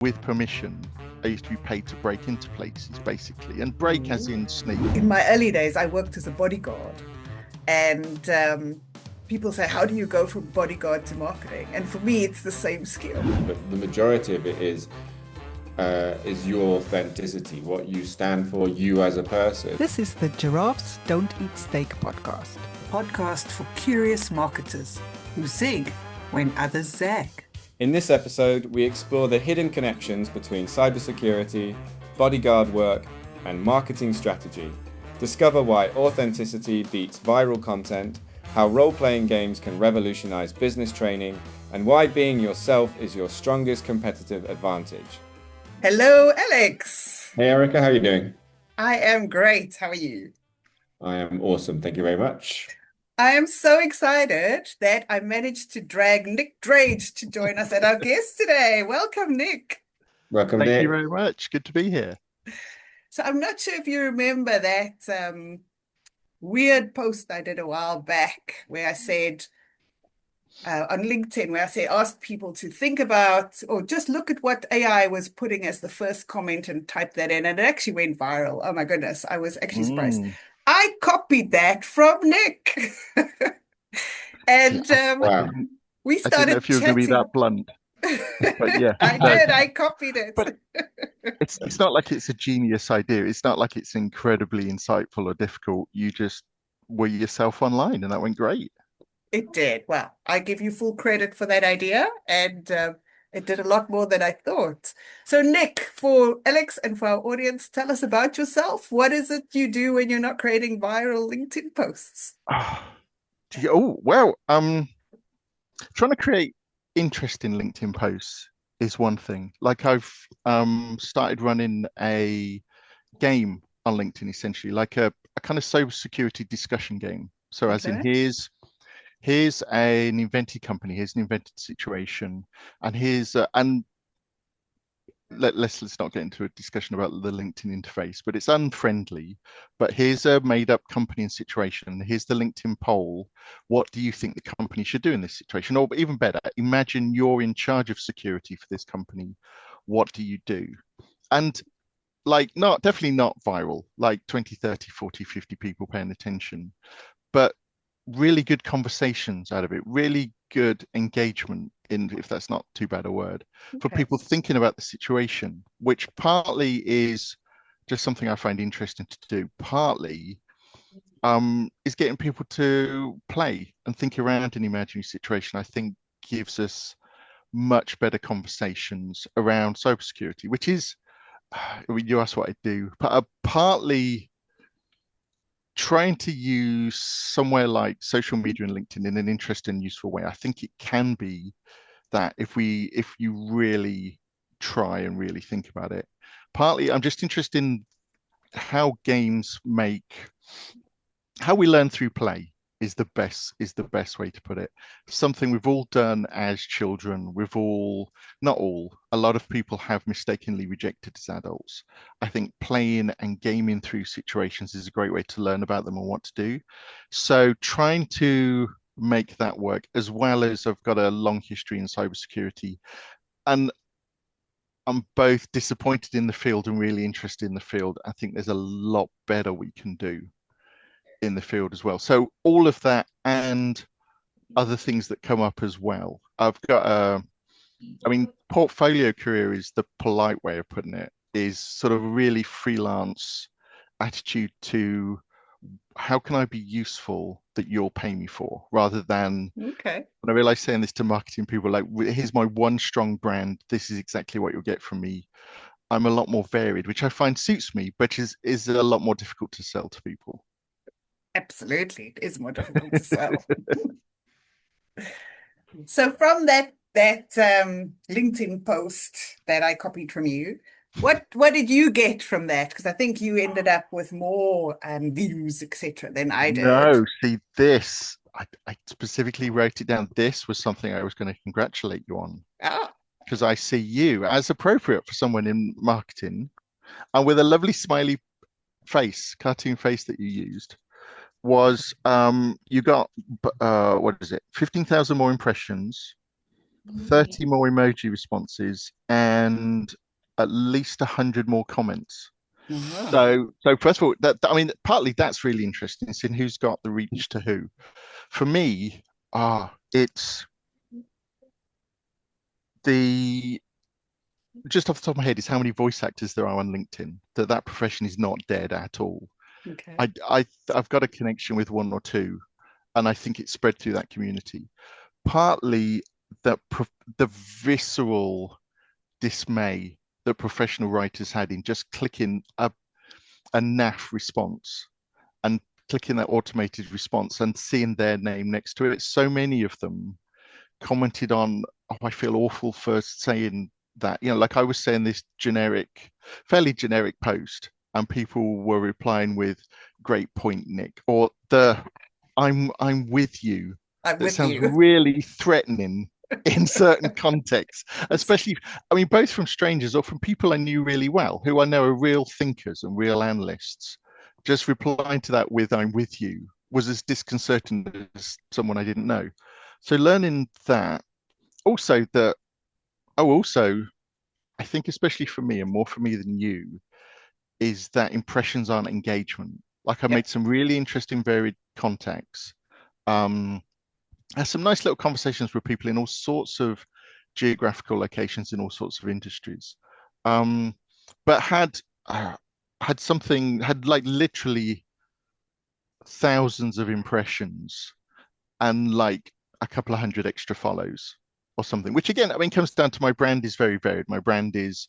with permission, I used to be paid to break into places, basically, and break as in sneak. In my early days, I worked as a bodyguard, and people say, "How do you go from bodyguard to marketing?" And for me, it's the same skill. But the majority of it is your authenticity, what you stand for, you as a person. This is the Giraffes Don't Eat Steak podcast. Podcast for curious marketers who zig when others zag. In this episode, we explore the hidden connections between cybersecurity, bodyguard work, and marketing strategy. Discover why authenticity beats viral content, how role-playing games can revolutionize business training, and why being yourself is your strongest competitive advantage. Hello, Alex. Hey, Erica, how are you doing? I am great. How are you? I am awesome. Thank you very much. I am so excited that I managed to drag Nick Drage to join us as our guest today. Welcome, Nick. Welcome, Thank Nick. you very much. Good to be here. So I'm not sure if you remember that weird post I did a while back where I said on LinkedIn, where I said, asked people to think about or just look at what AI was putting as the first comment and type that in. And it actually went viral. Oh my goodness, I was actually surprised. I copied that from Nick. And Wow. we I didn't started know if you were going to be that blunt. But yeah, I did. I copied it. But it's not like it's a genius idea. It's not like it's incredibly insightful or difficult. You just were yourself online, and that went great. It did. Well, I give you full credit for that idea, and it did a lot more than I thought. So, Nick, for Alex and for our audience, tell us about yourself. What is it you do when you're not creating viral LinkedIn posts? Well, trying to create interesting LinkedIn posts is one thing. Like I've started running a game on LinkedIn, essentially, like a kind of cybersecurity discussion game. So as in here's an invented company, here's an invented situation, and here's and let's not get into a discussion about the LinkedIn interface, but it's unfriendly. But here's a made-up company and situation. Here's the LinkedIn poll. What do you think the company should do in this situation? Or even better, imagine you're in charge of security for this company. What do you do? And definitely not viral, like 20, 30, 40, 50 people paying attention, but really good conversations out of it, really good engagement in, if that's not too bad a word, for people thinking about the situation, which partly is just something I find interesting to do, partly is getting people to play and think around an imaginary situation. I think gives us much better conversations around cybersecurity, which is, you asked what I do, but partly trying to use somewhere like social media and LinkedIn in an interesting, useful way. I think it can be that if you really try and really think about it. Partly, I'm just interested in how we learn through play is the best way to put it. Something we've all done as children. Not all, a lot of people have mistakenly rejected as adults. I think playing and gaming through situations is a great way to learn about them and what to do. So trying to make that work, as well as I've got a long history in cybersecurity, and I'm both disappointed in the field and really interested in the field. I think there's a lot better we can do in the field as well. So all of that and other things that come up as well. I've got portfolio career is the polite way of putting it, is sort of a really freelance attitude to how can I be useful that you'll pay me for, rather than when I realize saying this to marketing people, like, here's my one strong brand, this is exactly what you'll get from me. I'm a lot more varied, which I find suits me, but is a lot more difficult to sell to people. Absolutely, it is more difficult to sell. So from that LinkedIn post that I copied from you, what did you get from that? Because I think you ended up with more views, etc., than I did. No, see, this I specifically wrote it down. This was something I was going to congratulate you on, because I see you as appropriate for someone in marketing, and with a lovely smiley face, cartoon face that you used. Was you got what is it, 15,000 more impressions, 30 more emoji responses, and at least 100 more comments. Oh, So first of all, I mean, partly that's really interesting, seeing who's got the reach to who. For me, it's the just off the top of my head is how many voice actors there are on LinkedIn. That profession is not dead at all. okay. I've got a connection with one or two, and I think it's spread through that community. Partly the visceral dismay that professional writers had in just clicking a NAF response and clicking that automated response and seeing their name next to it. So many of them commented on, oh, I feel awful for saying that. Like I was saying this fairly generic post, and people were replying with, great point, Nick, or I'm with you. I'm That with sounds you. really threatening in certain contexts, especially, I mean, both from strangers or from people I knew really well, who I know are real thinkers and real analysts. Just replying to that with "I'm with you" was as disconcerting as someone I didn't know. So learning that, also that, also, I think especially for me and more for me than you, is that impressions aren't engagement. Like I Yeah. made some really interesting varied contacts. Um, had some nice little conversations with people in all sorts of geographical locations in all sorts of industries. Um, but had like literally thousands of impressions and like a couple of hundred extra follows or something, which again, I mean, comes down to my brand is very varied. My brand is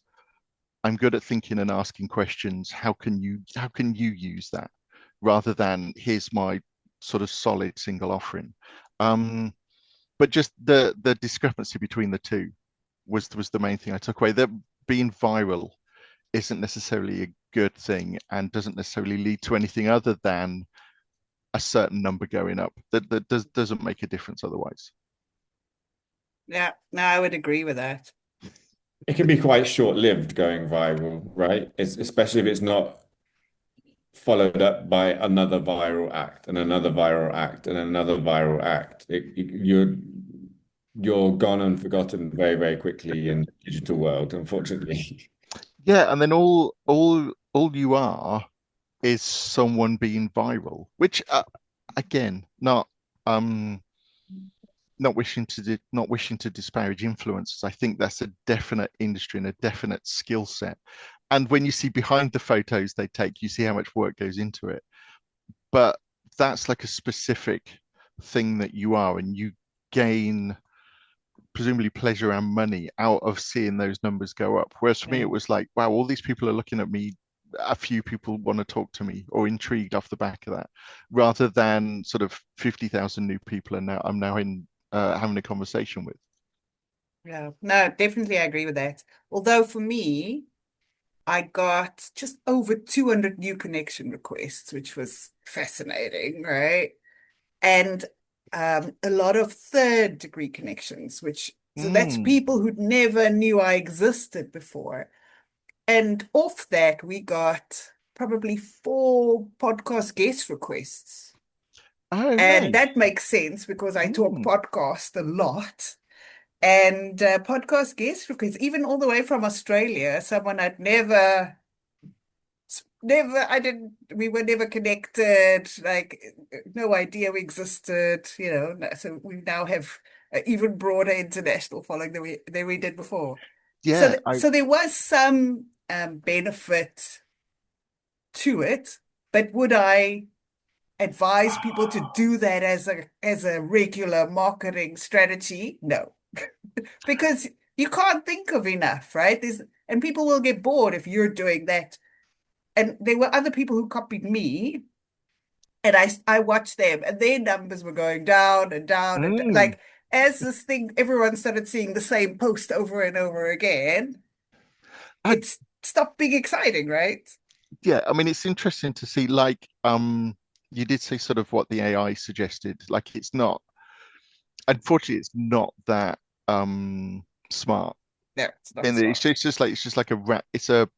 I'm good at thinking and asking questions. How can you use that rather than here's my sort of solid single offering. But just the discrepancy between the two was the main thing I took away. That being viral isn't necessarily a good thing and doesn't necessarily lead to anything other than a certain number going up. That doesn't make a difference otherwise. Yeah. No, I would agree with that. It can be quite short-lived going viral, right? Especially if it's not followed up by another viral act and another viral act and another viral act. You're gone and forgotten very, very quickly in the digital world, unfortunately. Yeah, and then all you are is someone being viral, which again, um not wishing to disparage influencers. I think that's a definite industry and a definite skill set. And when you see behind the photos they take, you see how much work goes into it. But that's like a specific thing that you are, and you gain presumably pleasure and money out of seeing those numbers go up. Whereas for me, Yeah. it was like, wow, all these people are looking at me. A few people want to talk to me or intrigued off the back of that, rather than sort of 50,000 new people. And now I'm now in having a conversation with. Yeah. No, definitely I agree with that. Although for me, I got just over 200 new connection requests, which was fascinating, right? And a lot of third degree connections, which so that's Mm. people who never knew I existed before. And off that, we got probably 4 podcast guest requests. Oh, And nice. that makes sense because I talk Mm. podcast a lot. And podcast guest requests, even all the way from Australia, someone I'd I didn't, we were never connected, like no idea we existed, so we now have an even broader international following than we did before. So, Yeah, so there was some benefit to it, but would I advise people to do that as a regular marketing strategy? No, because you can't think of enough, right? And people will get bored if you're doing that. And there were other people who copied me, and I watched them, and their numbers were going down and down, and mm. like as this thing, everyone started seeing the same post over and over again. I, It's stopped being exciting, right? yeah. I mean, it's interesting to see. Like, you did say sort of what the AI suggested. Like, it's not. Unfortunately, it's not that smart. No, it's not And smart. it's just like it's a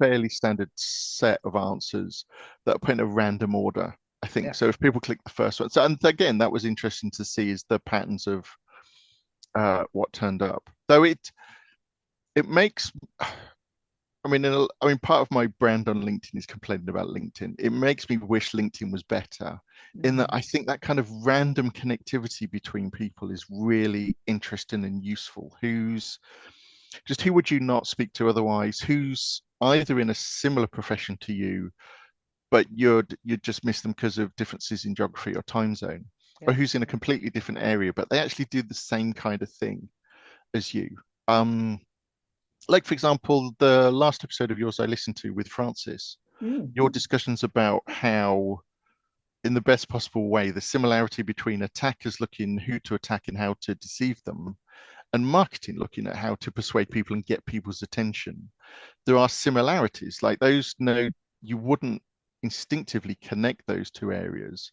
fairly standard set of answers that are put in a random order, I think. Yeah, So if people click the first one, so and again, that was interesting to see is the patterns of what turned up. Though it makes I mean, part of my brand on LinkedIn is complaining about LinkedIn. It makes me wish LinkedIn was better in that Mm. I think that kind of random connectivity between people is really interesting and useful. Who would you not speak to otherwise? Who's either in a similar profession to you, but you'd just miss them because of differences in geography or time zone, or Yeah. who's in a completely different area, but they actually do the same kind of thing as you. Um, like for example, the last episode of yours I listened to with Francis, Mm. your discussions about how, in the best possible way, the similarity between attackers looking who to attack and how to deceive them, and marketing looking at how to persuade people and get people's attention. There are similarities, like those, no, you wouldn't instinctively connect those two areas.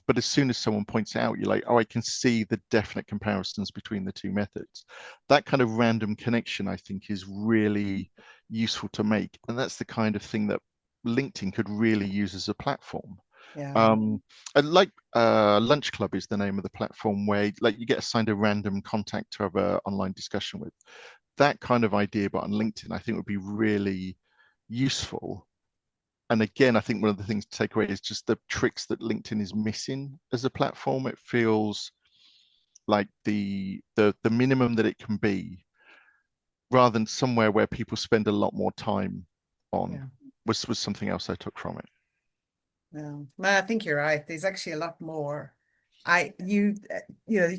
But as soon as someone points it out, you're like, oh, I can see the definite comparisons between the two methods. That kind of random connection, I think, is really useful to make. And that's the kind of thing that LinkedIn could really use as a platform. Yeah. And like Lunch Club is the name of the platform where like you get assigned a random contact to have an online discussion with. That kind of idea, but on LinkedIn, I think would be really useful. And again, I think one of the things to take away is just the tricks that LinkedIn is missing as a platform. It feels like the minimum that it can be, rather than somewhere where people spend a lot more time on, Yeah. was something else I took from it. Yeah. No, I think you're right. There's actually a lot more. You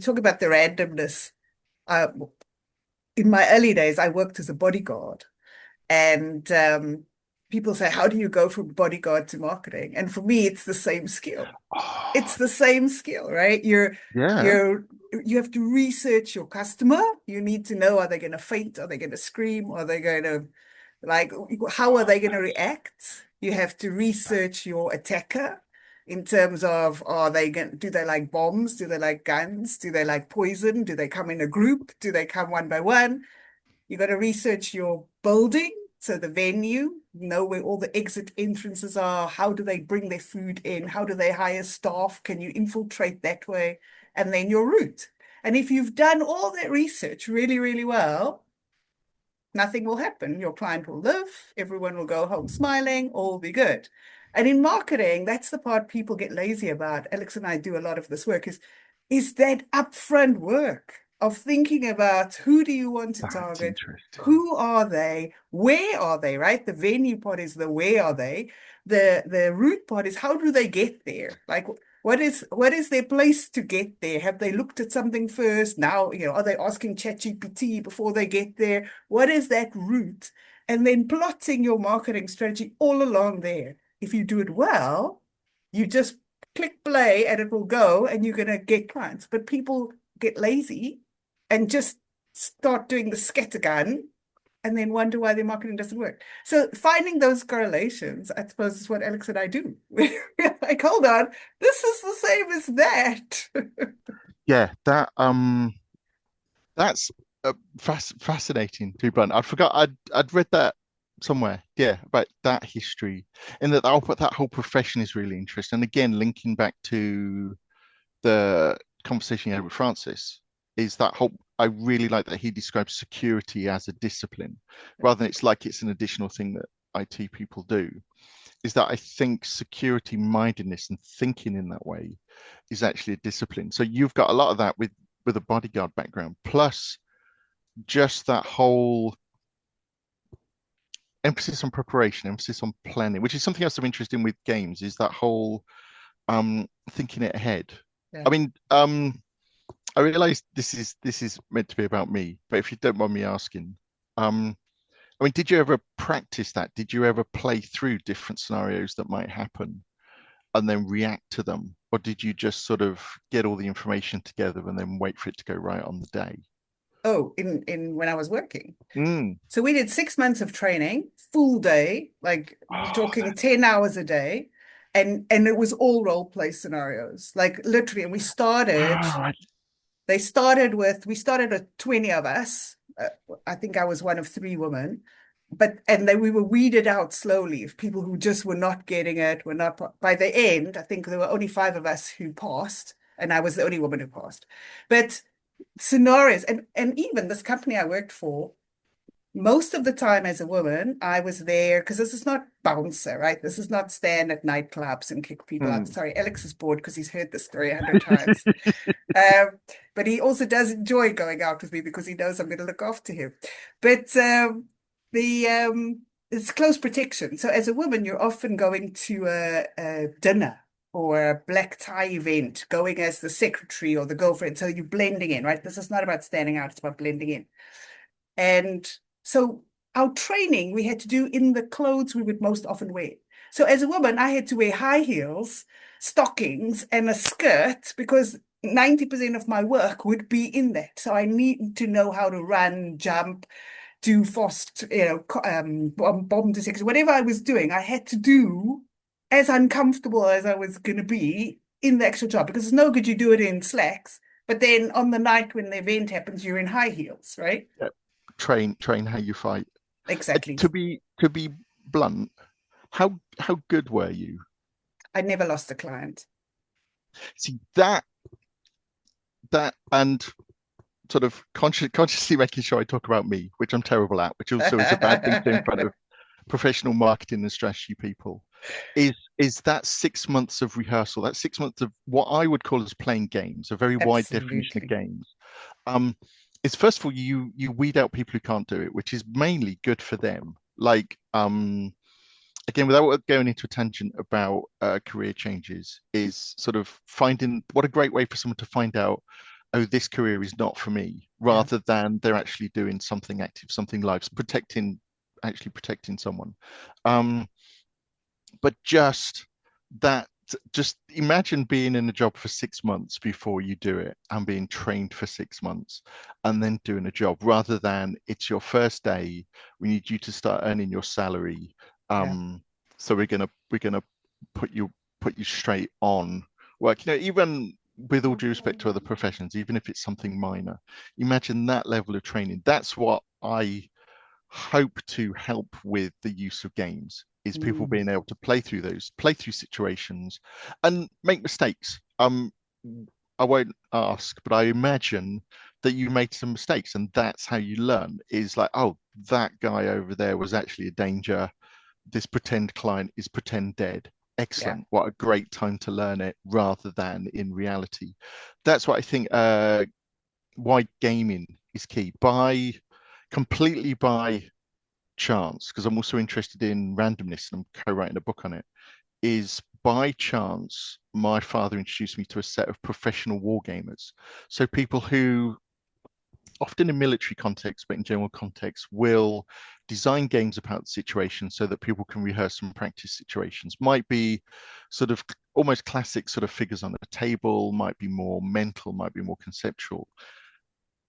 talk about the randomness. Uh, in my early days, I worked as a bodyguard. And people say, how do you go from bodyguard to marketing? And for me, it's the same skill. It's Oh, the same skill, right? yeah. You're you have to research your customer. You need to know, are they going to faint? Are they going to scream? Are they going to like how are they going to react? You have to research your attacker in terms of do they like bombs? Do they like guns? Do they like poison? Do they come in a group? Do they come one by one? You got to research your building, so the venue, know where all the exit entrances are. How do they bring their food in? How do they hire staff? Can you infiltrate that way? And then your route. And if you've done all that research really, really well, nothing will happen. Your client will live, everyone will go home smiling, all will be good. And in marketing, that's the part people get lazy about. Alex and I do a lot of this work is that upfront work of thinking about who do you want to That's target? interesting. Who are they? Where are they, right? The venue part is the where are they? The route part is how do they get there? Like what is their place to get there? Have they looked at something first? Now, are they asking ChatGPT before they get there? What is that route? And then plotting your marketing strategy all along there. If you do it well, you just click play and it will go and you're going to get clients. But people get lazy and just start doing the scattergun and then wonder why their marketing doesn't work. So finding those correlations, I suppose, is what Alex and I do. We're like, hold on, this is the same as that. Yeah, that's fascinating to be blunt. I forgot I'd read that somewhere. Yeah, about that history, and that whole profession is really interesting. And again, linking back to the conversation you had with Francis, is that whole. I really like that he describes security as a discipline, rather than it's like it's an additional thing that IT people do. Is that I think security mindedness and thinking in that way is actually a discipline. So you've got a lot of that with a bodyguard background, plus just that whole emphasis on preparation, emphasis on planning, which is something else I'm interested in with games, is that whole thinking it ahead. Yeah. I mean, I realize this is meant to be about me, but if you don't mind me asking, I mean, did you ever practice that? Did you ever play through different scenarios that might happen and then react to them? Or did you just sort of get all the information together and then wait for it to go right on the day? Oh, in when I was working. Mm. So we did 6 months of training, full day, like we're Oh, talking 10 hours a day. And it was all role play scenarios, like literally. And wow. we started with 20 of us. I think I was one of three women, and then we were weeded out slowly of people who just were not getting it, were not, by the end, I think there were only five of us who passed, and I was the only woman who passed. But scenarios. And even this company I worked for, most of the time as a woman, I was there because this is not bouncer, right? This is not stand at nightclubs and kick people out. Hmm. Sorry, Alex is bored because he's heard this story 100 times. Um, but he also does enjoy going out with me because he knows I'm going to look after him. But the it's close protection. So as a woman, you're often going to a dinner or a black tie event, going as the secretary or the girlfriend. So you're blending in, right? This is not about standing out, it's about blending in. And so our training we had to do in the clothes we would most often wear. So as a woman, I had to wear high heels, stockings, and a skirt because 90% of my work would be in that. So I need to know how to run, jump, do fast, bomb detection, whatever I was doing, I had to do as uncomfortable as I was going to be in the actual job because it's no good you do it in slacks, but then on the night when the event happens, you're in high heels, right? Yeah. Train how you fight. Exactly. To be blunt, how good were you? I never lost a client. See that and sort of consciously making sure I talk about me, which I'm terrible at, which also is a bad thing to do in front of professional marketing and strategy people, is that 6 months of rehearsal, that 6 months of what I would call as playing games, a very wide definition of Absolutely. games. Um, is first of all you weed out people who can't do it, which is mainly good for them. Like again, without going into a tangent about career changes, is sort of finding what a great way for someone to find out, oh, this career is not for me, Yeah. rather than they're actually doing something active, something live, actually protecting someone. Um, but that, just imagine being in a job for 6 months before you do it and being trained for 6 months and then doing a job rather than it's your first day. We need you to start earning your salary. Yeah. So we're gonna put you put you straight on work. Even with all due respect to other professions, even if it's something minor, imagine that level of training. That's what I hope to help with the use of games, is people Mm. being able to play through situations and make mistakes. I won't ask, but I imagine that you made some mistakes and that's how you learn, is like, oh, that guy over there was actually a danger. This pretend client is pretend dead. Yeah. Excellent. What a great time to learn it rather than in reality. That's what I think why gaming is key. Completely by chance, because I'm also interested in randomness and I'm co-writing a book on it, is by chance my father introduced me to a set of professional war gamers. So people who, often in military context, but in general context, will design games about situations so that people can rehearse and practice situations. Might be sort of almost classic sort of figures on a table, might be more mental, might be more conceptual,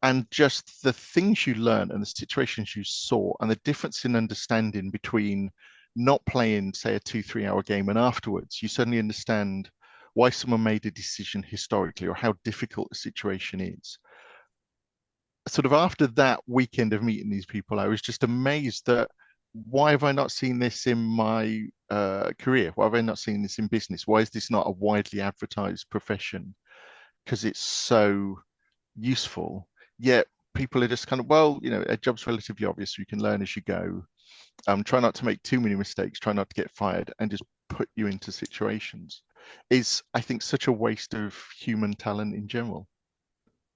and just the things you learn and the situations you saw and the difference in understanding between not playing, say, a 2 3 hour game and afterwards you suddenly understand why someone made a decision historically or how difficult the situation is. Sort of after that weekend of meeting these people, I was just amazed that, why have I not seen this in my career? Why have I not seen this in business? Why is this not a widely advertised profession? Because it's so useful. Yet people are just kind of, well, a job's relatively obvious, so you can learn as you go. Try not to make too many mistakes, try not to get fired, and just put you into situations is, I think, such a waste of human talent in general.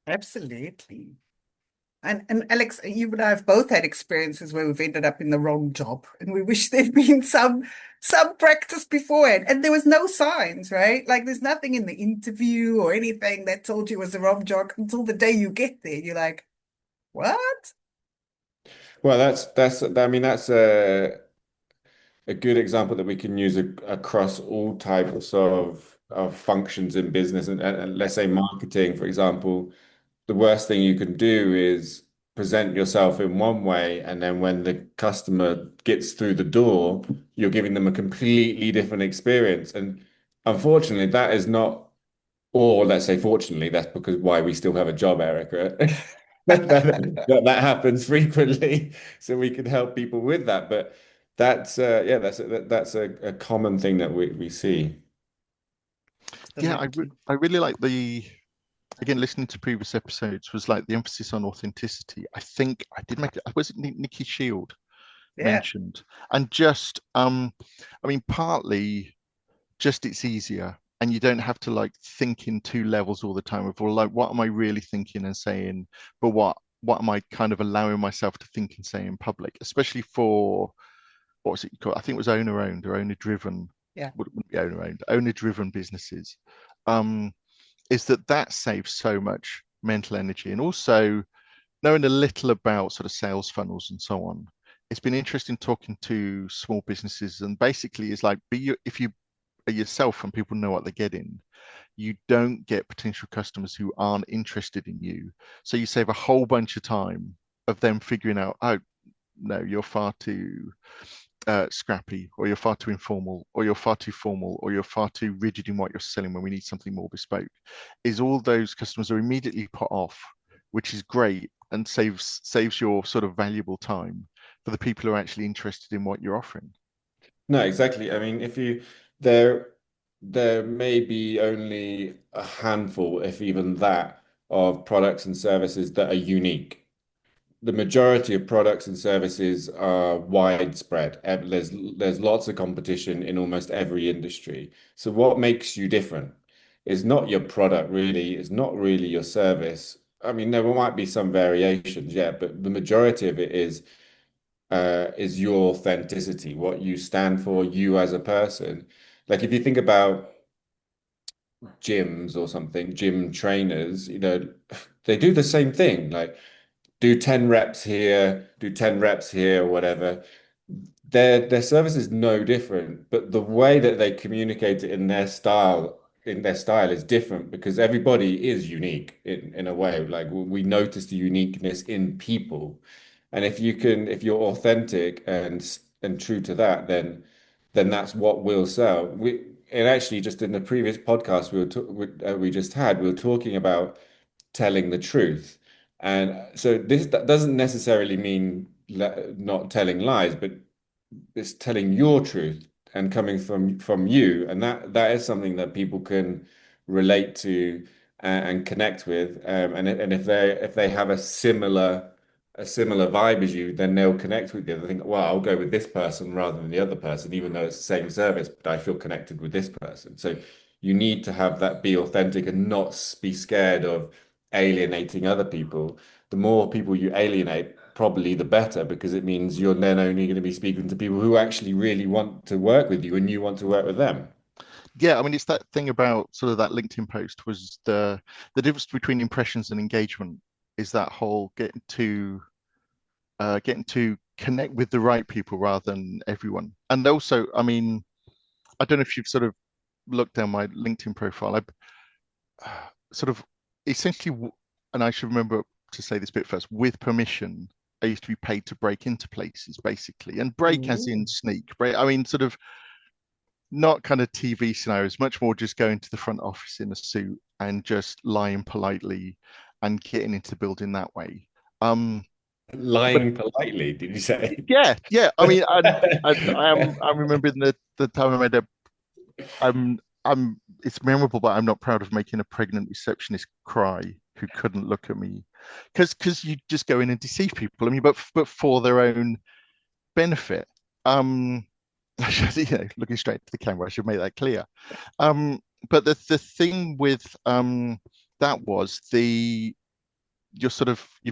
Absolutely. And Alex, you and I have both had experiences where we've ended up in the wrong job, and we wish there'd been some practice beforehand. And there was no signs, right? Like there's nothing in the interview or anything that told you it was the wrong job until the day you get there. You're like, what? Well, I mean, that's a good example that we can use across all types of functions in business. And let's say marketing, for example, the worst thing you can do is present yourself in one way, and then when the customer gets through the door, you're giving them a completely different experience. And unfortunately, that is not, or let's say fortunately, that's because why we still have a job, Erica. That happens frequently, so we can help people with that. But that's yeah, that's a common thing that we see. Yeah, Absolutely. I really like the again, listening to previous episodes was like the emphasis on authenticity. I think I did make it, was it Nikki Shield Yeah. mentioned? And just, I mean, partly just it's easier and you don't have to like think in two levels all the time of, well, like, what am I really thinking and saying, but what am I kind of allowing myself to think and say in public, especially for what was it called? I think it was owner owned or owner driven. Yeah. Wouldn't be owner owned, owner driven businesses. Um, is that saves so much mental energy, and also knowing a little about sort of sales funnels and so on. It's been interesting talking to small businesses, and basically, it's like if you are yourself and people know what they're getting, you don't get potential customers who aren't interested in you. So you save a whole bunch of time of them figuring out, oh no, you're far too scrappy, or you're far too informal, or you're far too formal, or you're far too rigid in what you're selling when we need something more bespoke, is all those customers are immediately put off, which is great and saves your sort of valuable time for the people who are actually interested in what you're offering. No, exactly. I mean, if you there there may be only a handful, if even that, of products and services that are unique. The majority of products and services are widespread. There's lots of competition in almost every industry. So what makes you different is not your product really, it's not really your service. I mean, there might be some variations, yeah, but the majority of it is your authenticity, what you stand for, you as a person. Like if you think about gyms or something, gym trainers, they do the same thing. Like do 10 reps here, do 10 reps here, or whatever. Their service is no different, but the way that they communicate it in their style is different because everybody is unique in a way. Like we notice the uniqueness in people. And if you're authentic and true to that, then that's what will sell. And actually just in the previous podcast we just had, we were talking about telling the truth. And so that doesn't necessarily mean not telling lies, but it's telling your truth and coming from you, and that is something that people can relate to and connect with. And if they have a similar vibe as you, then they'll connect with you. They think, well, I'll go with this person rather than the other person, even though it's the same service, but I feel connected with this person. So you need to have that be authentic and not be scared of alienating other people. The more people you alienate, probably the better, because it means you're then only going to be speaking to people who actually really want to work with you and you want to work with them. Yeah, I mean, it's that thing about sort of that LinkedIn post was the difference between impressions and engagement is that whole getting to connect with the right people rather than everyone. And also, I mean, I don't know if you've sort of looked down my LinkedIn profile. Sort of essentially, and I should remember to say this bit first, with permission, I used to be paid to break into places, basically, and break as in Ooh. sneak. Break, I mean, sort of not kind of TV scenarios, much more just going to the front office in a suit and just lying politely and getting into the building that way. Um, but Lying politely, did you say? yeah, yeah. I mean, I'm remembering the time I made a I'm it's memorable, but I'm not proud of making a pregnant receptionist cry who couldn't look at me because you just go in and deceive people. I mean, but for their own benefit. Um, looking straight to the camera, I should make that clear. But the thing with that was you've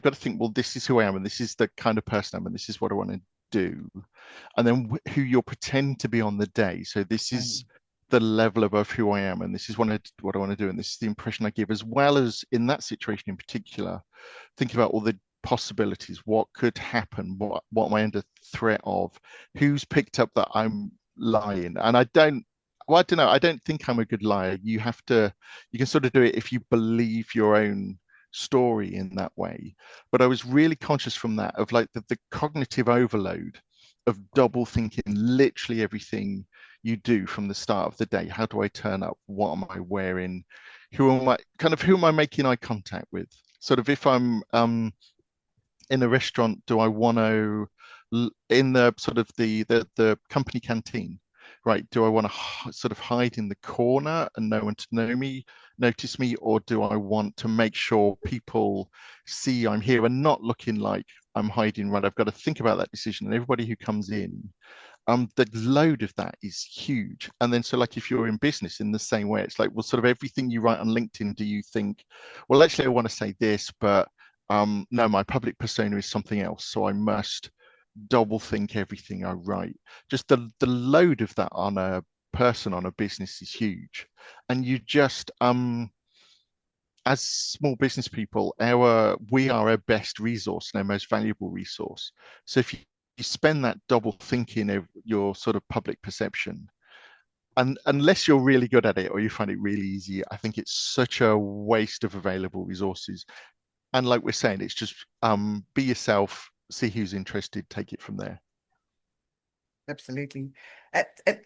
got to think, well, this is who I am, and this is the kind of person I am, and this is what I want to do, and then who you're pretending to be on the day. So this is the level above who I am, and this is what I want to do, and this is the impression I give, as well as in that situation in particular, thinking about all the possibilities, what could happen, what am I under threat of, who's picked up that I'm lying, and I don't know. I don't think I'm a good liar. You can sort of do it if you believe your own story in that way. But I was really conscious from that of like the cognitive overload of double thinking literally everything you do from the start of the day. How do I turn up? What am I wearing? Who am I making eye contact with? Sort of if I'm in a restaurant, do I want to in the sort of the company canteen? right, do I want to sort of hide in the corner and no one to notice me, or do I want to make sure people see I'm here and not looking like I'm hiding? Right, I've got to think about that decision, and everybody who comes in, the load of that is huge. And then, so like if you're in business in the same way, it's like, well, sort of everything you write on LinkedIn, do you think, well, actually, I want to say this, but no, my public persona is something else, so I must double think everything I write. Just the load of that on a person, on a business, is huge. And you just as small business people, we are our best resource and our most valuable resource. So if you spend that double thinking of your sort of public perception, and unless you're really good at it or you find it really easy, I think it's such a waste of available resources. And like we're saying, it's just be yourself, see who's interested, take it from there. Absolutely.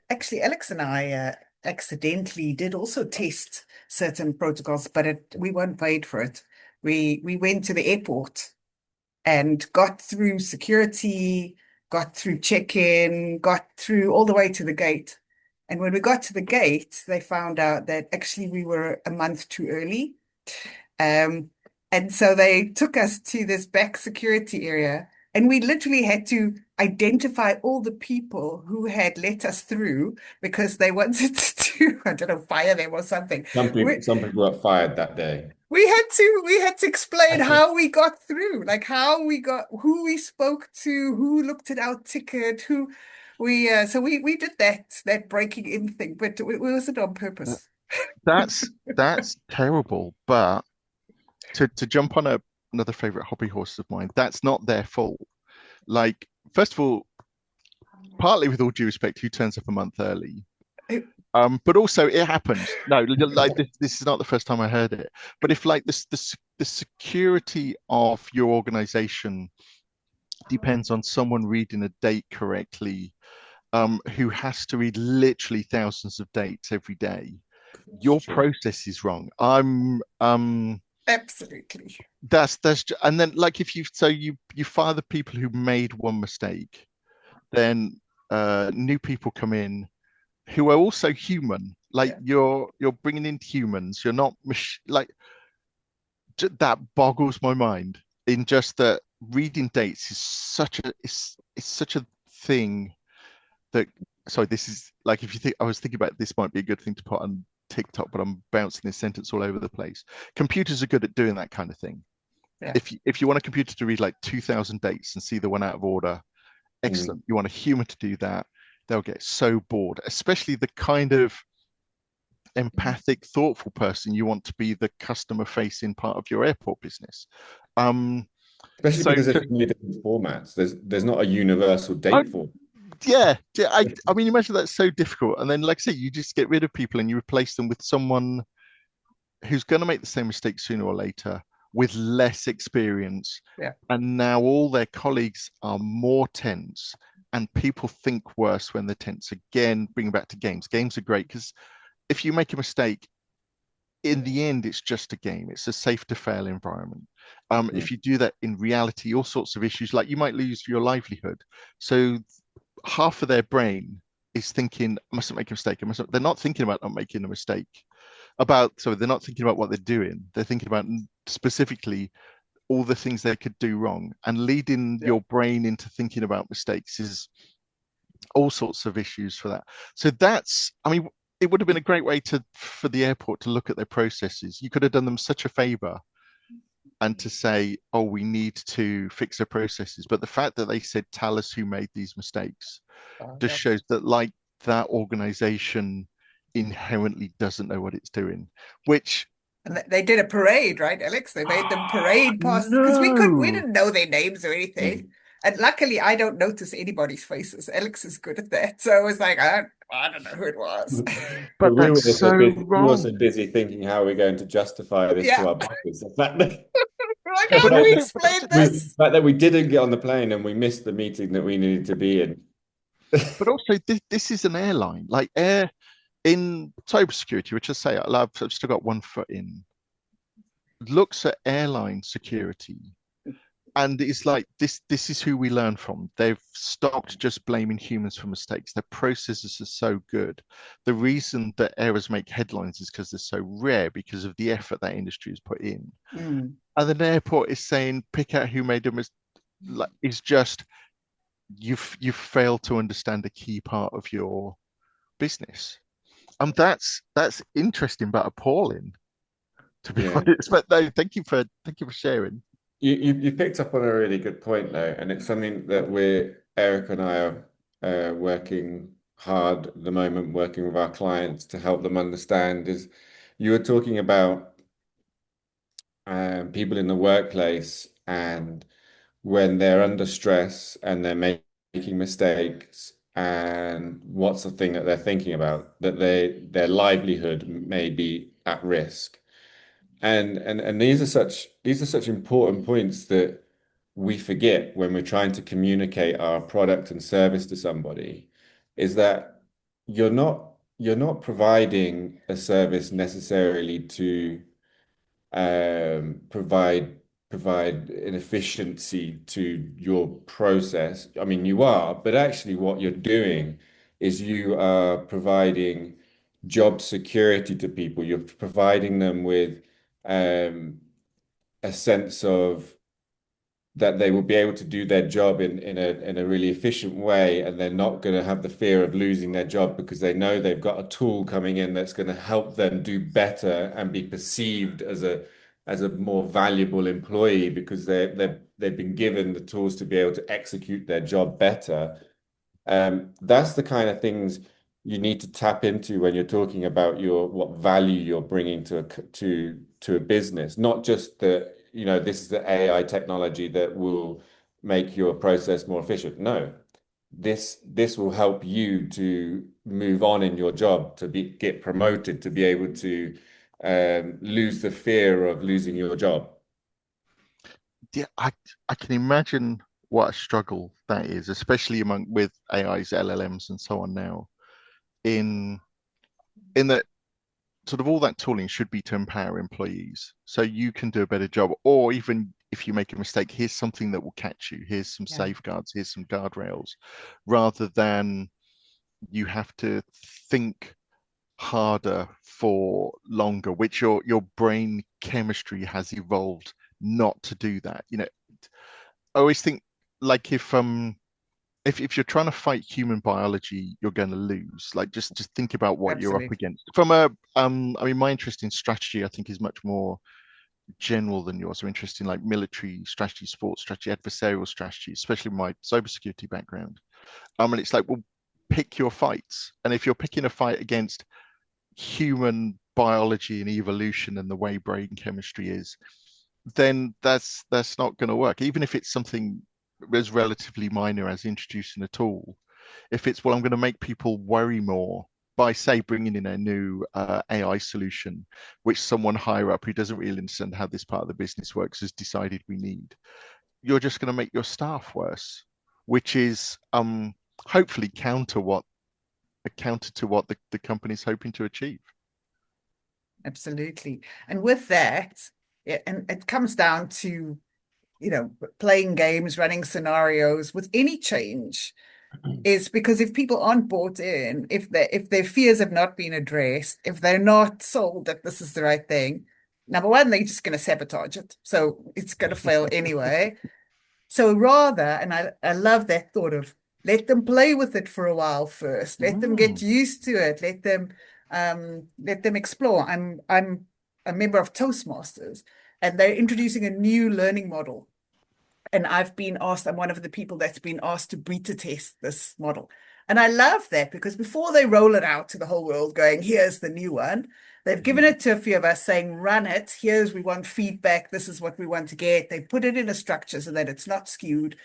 Actually, Alex and I accidentally did also test certain protocols, but we weren't paid for it. We went to the airport and got through security, got through check-in, got through all the way to the gate. And when we got to the gate, they found out that actually we were a month too early. And so they took us to this back security area, and we literally had to identify all the people who had let us through because they wanted to, I don't know, fire them or something. Some people got fired that day. We had to explain how we got through, like how we got, who we spoke to, who looked at our ticket, who so we did that breaking in thing, but it wasn't on purpose. That's terrible. But to jump on another favorite hobby horse of mine, that's not their fault. Like, first of all, partly with all due respect, who turns up a month early? But also it happens. No, like this is not the first time I heard it. But if like the security of your organization depends on someone reading a date correctly, who has to read literally thousands of dates every day, your process is wrong. Absolutely. That's and then like if you fire the people who made one mistake, then new people come in who are also human. Like you're bringing in humans. You're not like that boggles my mind. In just that reading dates is such a thing that. Sorry, this is like if you think I was thinking about this might be a good thing to put on TikTok, but I'm bouncing this sentence all over the place. Computers are good at doing that kind of thing. Yeah. If you want a computer to read like 2,000 dates and see the one out of order, excellent. You want a human to do that, they'll get so bored, especially the kind of empathic, thoughtful person you want to be the customer facing part of your airport business. Especially because there's so many different formats. There's not a universal date form. Yeah, I mean, imagine that's so difficult. And then, like I say, you just get rid of people and you replace them with someone who's going to make the same mistake sooner or later with less experience. Yeah. And now all their colleagues are more tense and people think worse when they're tense. Again, bring back to games. Games are great because if you make a mistake, in the end, it's just a game. It's a safe to fail environment. If you do that in reality, all sorts of issues, like you might lose your livelihood. So half of their brain is thinking, I mustn't make a mistake. They're not thinking about not making a mistake. They're not thinking about what they're doing. They're thinking about specifically all the things they could do wrong. And leading your brain into thinking about mistakes is all sorts of issues for that. So I mean, it would have been a great way for the airport to look at their processes. You could have done them such a favor and to say, oh, we need to fix their processes. But the fact that they said, tell us who made these mistakes just shows that like that organization inherently doesn't know what it's doing, which. And they did a parade, right, Alex? They made them parade past because we didn't know their names or anything. And luckily, I don't notice anybody's faces. Alex is good at that. So I was like, I don't know who it was. But we were so busy thinking how we're going to justify this to our bosses. The fact that, like, how do we explain this? The fact that we didn't get on the plane and we missed the meeting that we needed to be in. But also, this is an airline. Like in cybersecurity, which I say I've still got one foot in, looks at airline security and it's like this is who we learn from. They've stopped just blaming humans for mistakes. Their processes are so good. The reason that errors make headlines is because they're so rare, because of the effort that industry has put in. Mm. And then the airport is saying, pick out who made a mistake. Like, it's just you've failed to understand a key part of your business. That's interesting but appalling, to be Yeah. honest. But no, thank you for sharing. You picked up on a really good point though, and it's something that Eric and I are working hard at the moment, working with our clients to help them understand. Is you were talking about people in the workplace and when they're under stress and making mistakes, and what's the thing that they're thinking about, that their livelihood may be at risk. And these are such important points that we forget when we're trying to communicate our product and service to somebody, is that you're not providing a service necessarily to provide an efficiency to your process. I mean, you are, but actually what you're doing is you are providing job security to people. You're providing them with a sense of that they will be able to do their job in a really efficient way, and they're not going to have the fear of losing their job because they know they've got a tool coming in that's going to help them do better and be perceived as a more valuable employee because they've been given the tools to be able to execute their job better. That's the kind of things you need to tap into when you're talking about what value you're bringing to a business, not just this is the AI technology that will make your process more efficient. No, this will help you to move on in your job, to get promoted, to be able to lose the fear of losing your job. Yeah, I can imagine what a struggle that is, especially among with AIs, LLMs, and so on now. In in that sort of all that tooling should be to empower employees so you can do a better job, or even if you make a mistake, here's something that will catch you. Here's some Yeah, safeguards. Here's some guardrails, rather than you have to think harder for longer, which your brain chemistry has evolved not to do that. I always think like if you're trying to fight human biology, you're going to lose. Like just think about what you're up absolutely. against. From a I mean, my interest in strategy, I think, is much more general than yours. I'm interested in like military strategy, sports strategy, adversarial strategy, especially my cybersecurity background. And it's like, well, pick your fights. And if you're picking a fight against human biology and evolution and the way brain chemistry is, then that's not going to work. Even if it's something as relatively minor as introducing a tool, if it's, well, I'm going to make people worry more by, say, bringing in a new AI solution, which someone higher up who doesn't really understand how this part of the business works has decided we need, you're just going to make your staff worse, which is hopefully counter to what the company's hoping to achieve. Absolutely. And with that, and it comes down to, playing games, running scenarios with any change, is because if people aren't bought in, if their fears have not been addressed, if they're not sold that this is the right thing, number one, they're just going to sabotage it. So it's going to fail anyway. So rather, and I love that thought of, let them play with it for a while first. Let them get Mm. used to it. Let them explore. I'm a member of Toastmasters, and they're introducing a new learning model. And I'm one of the people that's been asked to beta test this model. And I love that because before they roll it out to the whole world going, here's the new one, they've given it to a few of us saying, run it. We want feedback. This is what we want to get. They put it in a structure so that it's not skewed,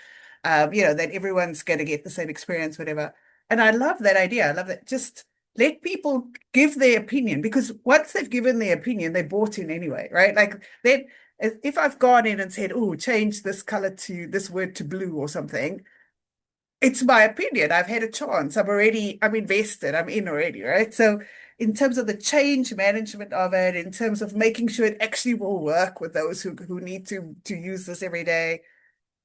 that everyone's going to get the same experience, whatever. And I love that idea. I love that. Just let people give their opinion, because once they've given their opinion, they bought in anyway, right? Like then if I've gone in and said, oh, change this color to this word to blue or something, it's my opinion. I've had a chance. I'm invested. I'm in already, right? So in terms of the change management of it, in terms of making sure it actually will work with those who need to use this every day,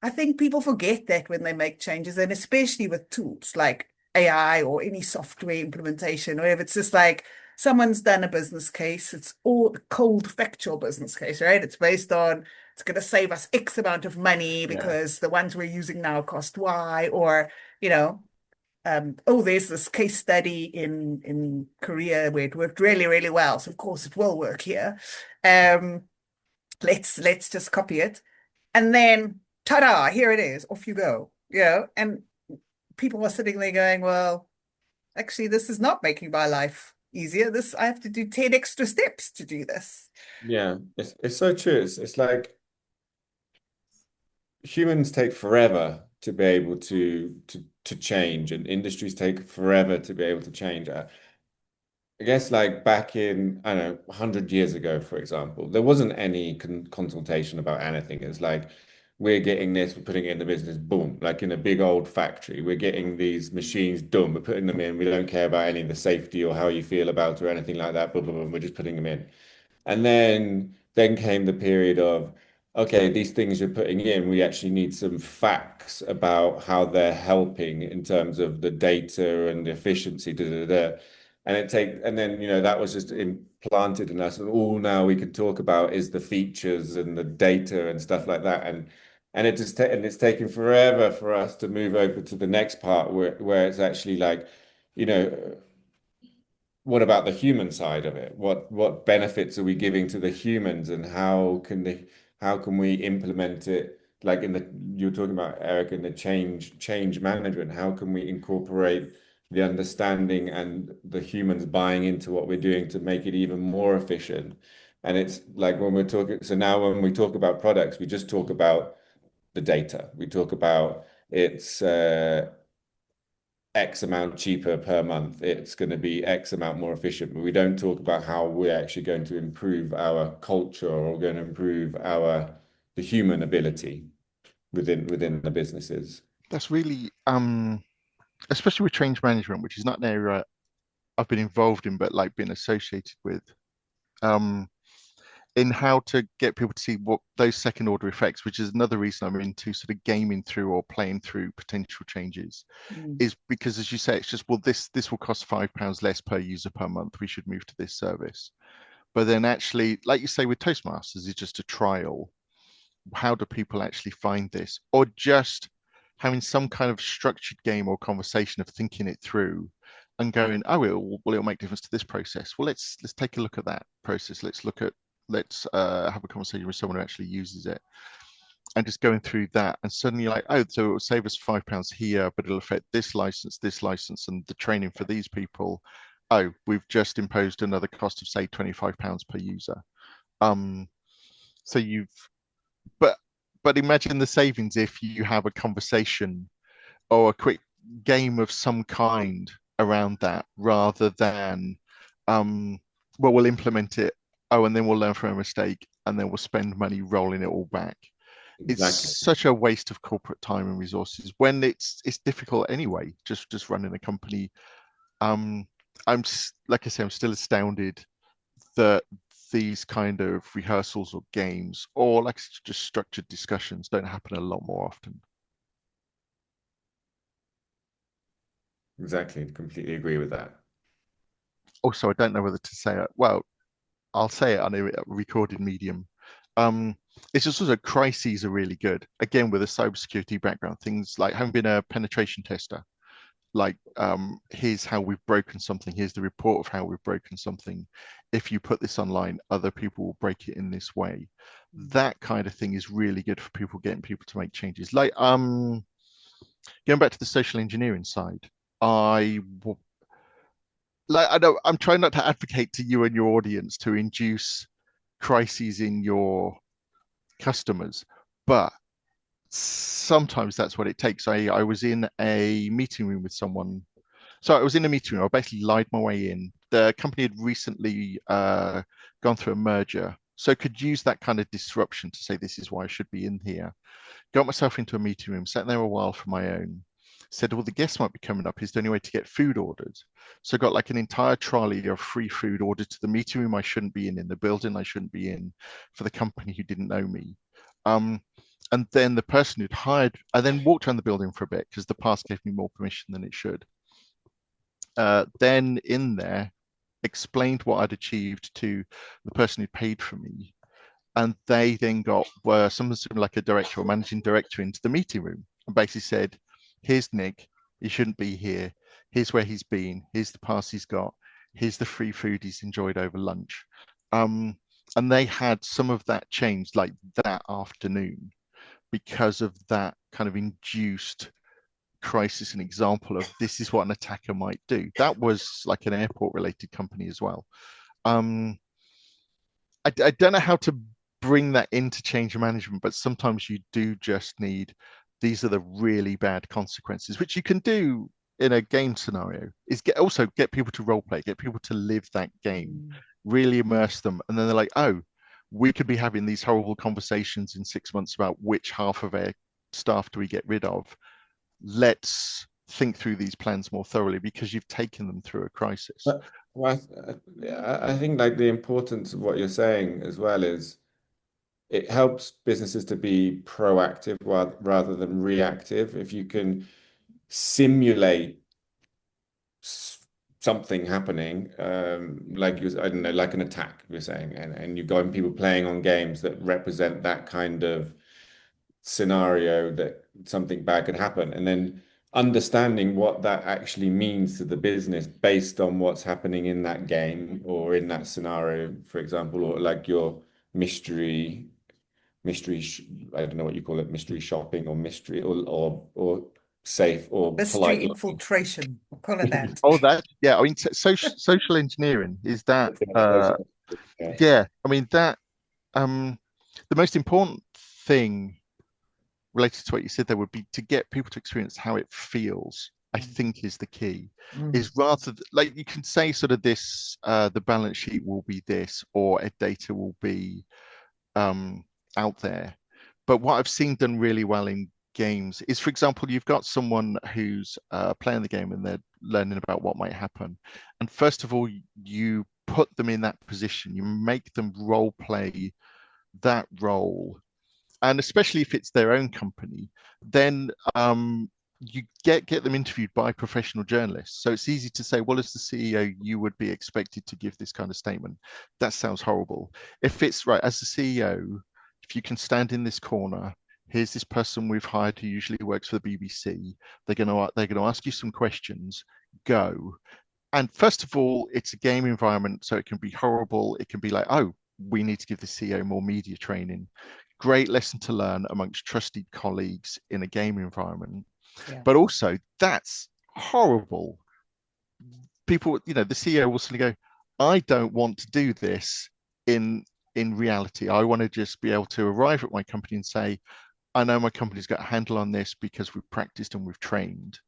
I think people forget that when they make changes, and especially with tools like AI or any software implementation, or if it's just like someone's done a business case, it's all cold factual business case, right? It's based on it's going to save us X amount of money Yeah. because the ones we're using now cost Y, or you know, oh, there's this case study in Korea where it worked really, really well. So of course it will work here. Um, let's just copy it. And then ta-da, here it is, off you go. And people are sitting there going, well, actually, this is not making my life easier. This I have to do 10 extra steps to do this. Yeah, it's so true. It's like humans take forever to be able to change, and industries take forever to be able to change. I guess like back in, I don't know, 100 years ago, for example, there wasn't any consultation about anything. It's like, we're getting this, we're putting it in the business, boom, like in a big old factory. We're getting these machines done, we're putting them in. We don't care about any of the safety or how you feel about it or anything like that. Blah, blah, blah. We're just putting them in. And then came the period of, okay, these things you're putting in, we actually need some facts about how they're helping in terms of the data and the efficiency, da, da, da. And then, that was just implanted in us. And all now we can talk about is the features and the data and stuff like that. And it's taken forever for us to move over to the next part where it's actually like, you know, what about the human side of it? What benefits are we giving to the humans, and how can we implement it? Like you're talking about, Eric, in the change management. How can we incorporate the understanding and the humans buying into what we're doing to make it even more efficient? And it's like when we're talking, so now when we talk about products, we just talk about the data. We talk about it's X amount cheaper per month. It's going to be X amount more efficient. But we don't talk about how we're actually going to improve our culture or going to improve the human ability within the businesses. That's really especially with change management, which is not an area I've been involved in, but like been associated with. Um, in how to get people to see what those second order effects, which is another reason I'm into sort of gaming through or playing through potential changes, Mm. is because, as you say, it's just, well, this will cost £5 less per user per month. We should move to this service. But then actually, like you say with Toastmasters, it's just a trial. How do people actually find this? Or just having some kind of structured game or conversation of thinking it through and going, oh, it'll make difference to this process. Well, let's take a look at that process. Let's have a conversation with someone who actually uses it, and just going through that. And suddenly you're like, oh, so it will save us £5 here, but it'll affect this license, and the training for these people. Oh, we've just imposed another cost of say £25 per user. Um, so but imagine the savings if you have a conversation or a quick game of some kind around that, rather than well, we'll implement it, oh, and then we'll learn from a mistake, and then we'll spend money rolling it all back. It's Exactly. such a waste of corporate time and resources when it's difficult anyway, just running a company. um like I say, I'm still astounded that these kind of rehearsals or games, or like just structured discussions, don't happen a lot more often. Exactly. Completely agree with that. Also, I don't know whether to say it. Well, I'll say it on a recorded medium. Um, it's just also crises are really good. Again, with a cybersecurity background, things like having been a penetration tester, like here's how we've broken something, here's the report of how we've broken something. If you put this online, other people will break it in this way. That kind of thing is really good for people, getting people to make changes. Like going back to the social engineering side, I like I know I'm trying not to advocate to you and your audience to induce crises in your customers, but sometimes that's what it takes. I was in a meeting room with someone. So I was in a meeting room. I basically lied my way in. The company had recently gone through a merger, so I could use that kind of disruption to say this is why I should be in here. Got myself into a meeting room, sat there a while for my own. Said, well, the guests might be coming up. Is there any way to get food ordered? So I got like an entire trolley of free food ordered to the meeting room I shouldn't be in the building I shouldn't be in, for the company who didn't know me. Um, And then the person who'd hired, I then walked around the building for a bit because the pass gave me more permission than it should. Then in there, explained what I'd achieved to the person who paid for me. And they then were someone like a director or managing director into the meeting room and basically said, here's Nick, he shouldn't be here. Here's where he's been. Here's the pass he's got. Here's the free food he's enjoyed over lunch. And they had some of that changed like that afternoon because of that kind of induced crisis, an example of this is what an attacker might do. That was like an airport related company as well. I don't know how to bring that into change management, but sometimes you do just need, these are the really bad consequences, which you can do in a game scenario, is also get people to role play, get people to live that game, really immerse them. And then they're like, oh, we could be having these horrible conversations in 6 months about which half of our staff do we get rid of. Let's think through these plans more thoroughly because you've taken them through a crisis. Well, I think like the importance of what you're saying as well is it helps businesses to be proactive rather than reactive. If you can simulate something happening, like I don't know, like an attack, you're saying, and you've got people playing on games that represent that kind of scenario that something bad could happen, and then understanding what that actually means to the business based on what's happening in that game or in that scenario, for example, or like your mystery, I don't know what you call it, mystery shopping or mystery or safe or Mystery polite. infiltration, we'll call it that. Oh, that, yeah. I mean, social engineering is that. Yeah, I mean that. The most important thing related to what you said there would be to get people to experience how it feels. I think is the key. Is rather like you can say sort of this, the balance sheet will be this, or a data will be out there. But what I've seen done really well in games is, for example, you've got someone who's playing the game and they're learning about what might happen. And first of all, you put them in that position, you make them role play that role. And especially if it's their own company, then you get them interviewed by professional journalists. So it's easy to say, well, as the CEO, you would be expected to give this kind of statement. That sounds horrible. If it's right, as the CEO, if you can stand in this corner, here's this person we've hired who usually works for the BBC. They're going to ask you some questions. Go. And first of all, it's a game environment, so it can be horrible. It can be like, oh, we need to give the CEO more media training. Great lesson to learn amongst trusted colleagues in a game environment. Yeah. But also, that's horrible. People, the CEO will suddenly go, I don't want to do this in reality. I want to just be able to arrive at my company and say, I know my company's got a handle on this because we've practiced and we've trained.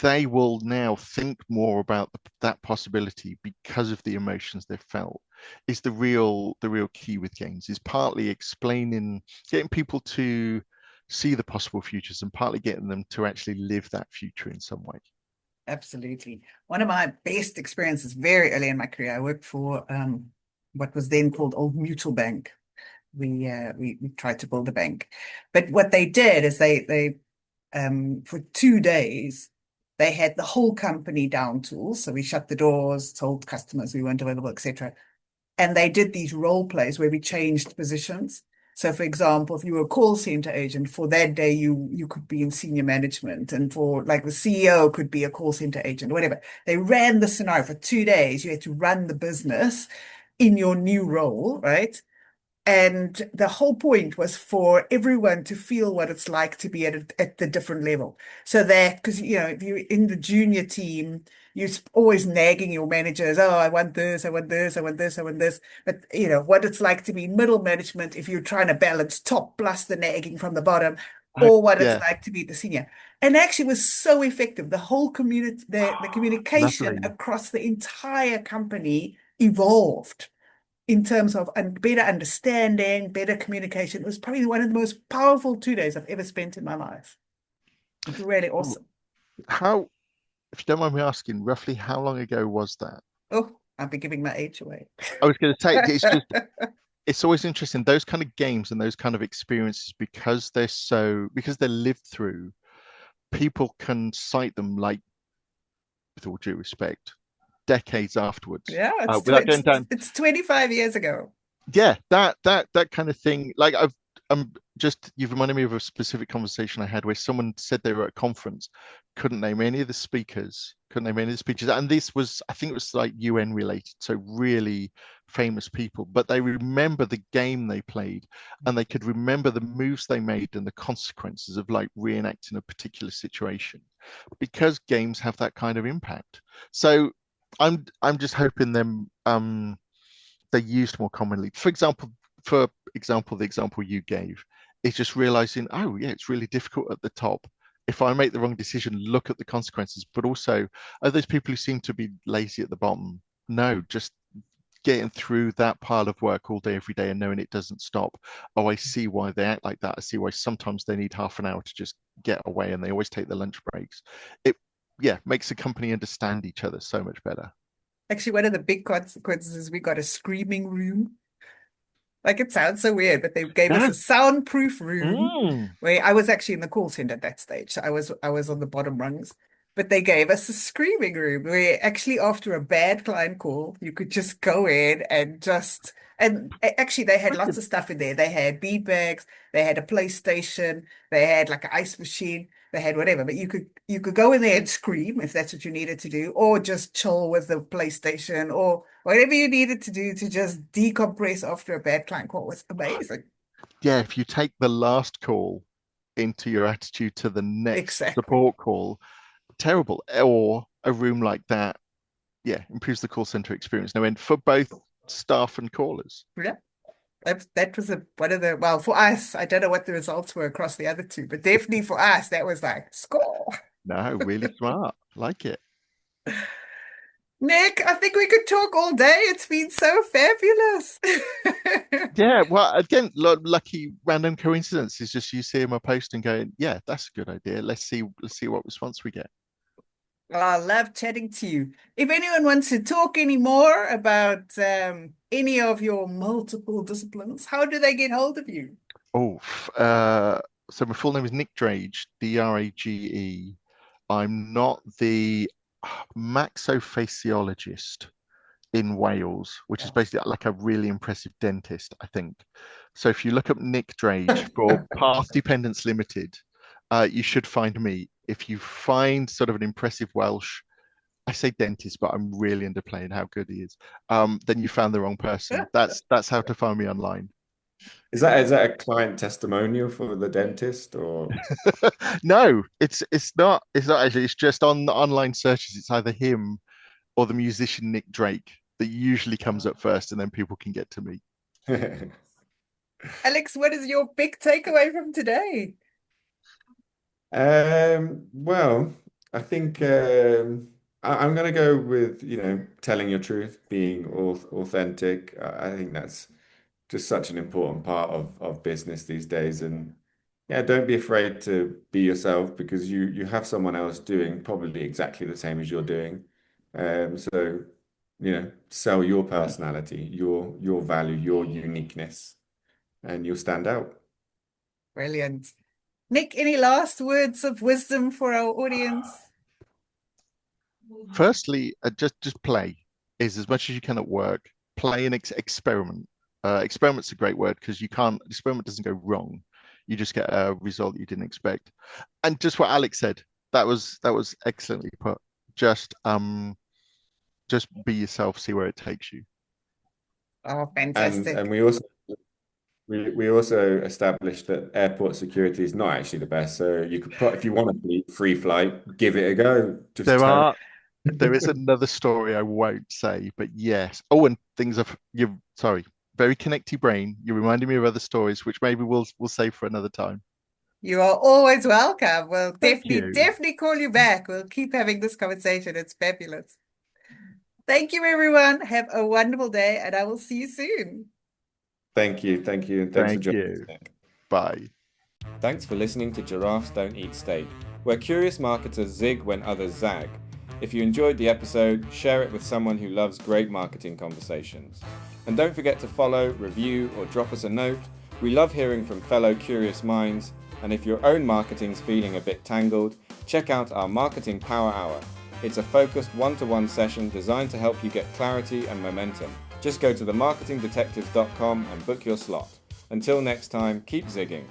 They will now think more about that possibility because of the emotions they've felt. Is the real key with games, is partly explaining, getting people to see the possible futures and partly getting them to actually live that future in some way. Absolutely. One of my best experiences very early in my career, I worked for what was then called Old Mutual Bank. We tried to build a bank, but what they did is they for 2 days they had the whole company down tools. So we shut the doors, told customers we weren't available, etc. And they did these role plays where we changed positions. So, for example, if you were a call center agent, for that day, you could be in senior management, and for like the CEO could be a call center agent, whatever. They ran the scenario for 2 days. You had to run the business in your new role, right? And the whole point was for everyone to feel what it's like to be at the different level. So that, because, if you're in the junior team, you're always nagging your managers, oh, I want this, I want this, I want this, I want this. But, what it's like to be middle management if you're trying to balance top plus the nagging from the bottom, or what it's like to be the senior. And actually it was so effective. The whole community, the communication Lovely. across the entire company evolved in terms of better understanding, better communication. It was probably one of the most powerful 2 days I've ever spent in my life. It was really awesome. How, if you don't mind me asking, roughly how long ago was that? Oh, I'll be giving my age away. I was going to say, it's just, it's always interesting, those kind of games and those kind of experiences, because they're lived through, people can cite them, like, with all due respect, decades afterwards, Yeah, without going down. it's 25 years ago. Yeah, that kind of thing. Like, you've reminded me of a specific conversation I had where someone said they were at a conference, couldn't name any of the speakers, couldn't name any of the speeches, and this was, I think it was like UN related, so really famous people, but they remember the game they played, and they could remember the moves they made and the consequences of like reenacting a particular situation, because games have that kind of impact. So I'm just hoping they're used more commonly. For example, the example you gave is just realizing, oh yeah, it's really difficult at the top. If I make the wrong decision, look at the consequences. But also, are those people who seem to be lazy at the bottom? No, just getting through that pile of work all day, every day, and knowing it doesn't stop. Oh, I see why they act like that. I see why sometimes they need half an hour to just get away, and they always take their lunch breaks. It, yeah, makes the company understand each other so much better. Actually, one of the big consequences is we got a screaming room. Like, it sounds so weird, but they gave us Yeah. a soundproof room Mm. where I was actually in the call center at that stage. So I was on the bottom rungs, but they gave us a screaming room where actually after a bad client call, you could just go in and actually they had lots of stuff in there. They had bead bags, they had a PlayStation, they had like an ice machine, they had whatever, but you could go in there and scream if that's what you needed to do, or just chill with the PlayStation or whatever you needed to do to just decompress after a bad client call. Was amazing. Yeah, if you take the last call into your attitude to the next Exactly. support call, terrible. Or a room like that, yeah, improves the call center experience no end for both staff and callers. Yeah. That was one of the, well, for us, I don't know what the results were across the other two, but definitely for us, that was like score. No, really smart. Like it. Nick, I think we could talk all day. It's been so fabulous. Yeah, well, again, lucky random coincidence is just you seeing my post and going, yeah, that's a good idea. Let's see what response we get. Well, I love chatting to you. If anyone wants to talk any more about any of your multiple disciplines, how do they get hold of you? Oh, so my full name is Nick Drage, Drage. I'm not the maxofaciologist in Wales, which is basically like a really impressive dentist, I think. So if you look up Nick Drage for Path Dependence Limited, you should find me. If you find sort of an impressive Welsh, I say dentist, but I'm really underplaying how good he is. Then you found the wrong person. That's how to find me online. Is that a client testimonial for the dentist or? No, it's not actually. It's just on the online searches. It's either him or the musician Nick Drake that usually comes up first, and then people can get to me. Alex, what is your big takeaway from today? Well, I think I'm going to go with, telling your truth, being authentic. I think that's just such an important part of business these days. And yeah, don't be afraid to be yourself because you have someone else doing probably exactly the same as you're doing. So, sell your personality, your value, your uniqueness, and you'll stand out. Brilliant. Nick, any last words of wisdom for our audience? Firstly, just play is as much as you can at work. Play and experiment. Experiment's a great word because experiment doesn't go wrong. You just get a result you didn't expect. And just what Alex said, that was excellently put. Just be yourself, see where it takes you. Oh, And fantastic. we also established that airport security is not actually the best. So you could if you want a free flight, give it a go. Just There are there is another story I won't say, but yes. Oh, and things of you sorry, very connecty brain. You reminded me of other stories, which maybe we'll save for another time. You are always welcome. We'll Thank definitely, you. definitely call you back. We'll keep having this conversation. It's fabulous. Thank you, everyone. Have a wonderful day, and I will see you soon. Thank you, and thanks for Thank joining us, you. Nick. Bye. Thanks for listening to Giraffes Don't Eat Steak, where curious marketers zig when others zag. If you enjoyed the episode, share it with someone who loves great marketing conversations. And don't forget to follow, review, or drop us a note. We love hearing from fellow curious minds, and if your own marketing's feeling a bit tangled, check out our Marketing Power Hour. It's a focused one-to-one session designed to help you get clarity and momentum. Just go to themarketingdetectives.com and book your slot. Until next time, keep zigging.